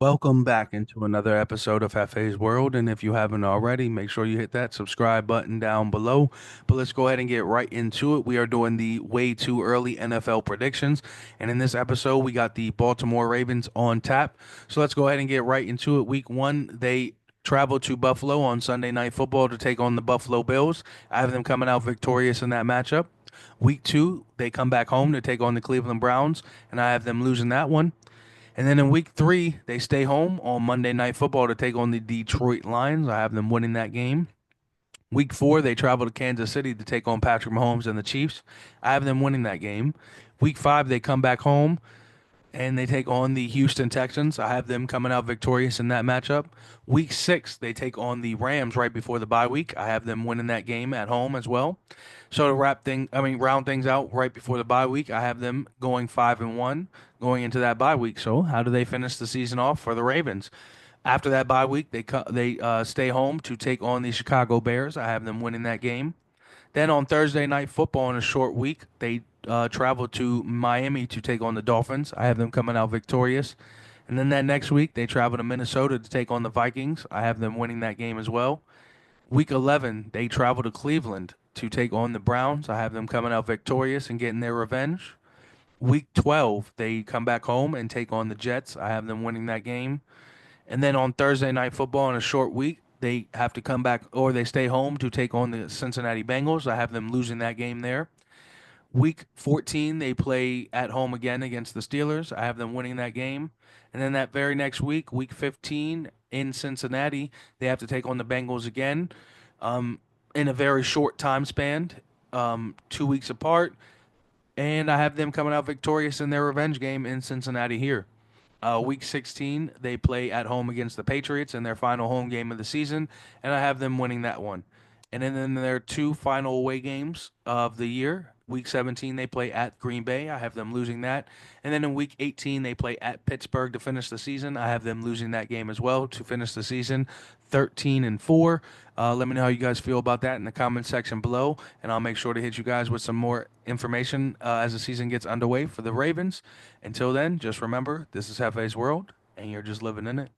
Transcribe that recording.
Welcome back into another episode of Hefe's World. And if you haven't already, make sure you hit that subscribe button down below. But let's go ahead and get right into it. We are doing the way too early NFL predictions. And in this episode, we got the Baltimore Ravens on tap. So let's go ahead and get right into it. Week one, they travel to Buffalo on Sunday Night Football to take on the Buffalo Bills. I have them coming out victorious in that matchup. Week two, they come back home to take on the Cleveland Browns, and I have them losing that one. And then in week three, they stay home on Monday Night Football to take on the Detroit Lions. I have them winning that game. Week four, they travel to Kansas City to take on Patrick Mahomes and the Chiefs. I have them winning that game. Week five, they come back home and they take on the Houston Texans. I have them coming out victorious in that matchup. Week six, they take on the Rams right before the bye week. I have them winning that game at home as well. So to round things out right before the bye week, I have them going 5-1 going into that bye week. So how do they finish the season off for the Ravens? After that bye week, they stay home to take on the Chicago Bears. I have them winning that game. Then on Thursday Night Football in a short week, they travel to Miami to take on the Dolphins. I have them coming out victorious. And then that next week, they travel to Minnesota to take on the Vikings. I have them winning that game as well. Week 11, they travel to Cleveland to take on the Browns. I have them coming out victorious and getting their revenge. Week 12, they come back home and take on the Jets. I have them winning that game. And then on Thursday Night Football in a short week, they have to come back or they stay home to take on the Cincinnati Bengals. I have them losing that game there. Week 14, they play at home again against the Steelers. I have them winning that game. And then that very next week, week 15 in Cincinnati, they have to take on the Bengals again um, in a very short time span, 2 weeks apart. And I have them coming out victorious in their revenge game in Cincinnati here. Week 16, they play at home against the Patriots in their final home game of the season, and I have them winning that one. And then in their two final away games of the year, week 17, they play at Green Bay. I have them losing that. And then in week 18, they play at Pittsburgh to finish the season. I have them losing that game as well to finish the season 13-4. Let me know how you guys feel about that in the comment section below, and I'll make sure to hit you guys with some more information as the season gets underway for the Ravens. Until then, just remember, this is Hefe's World, and you're just living in it.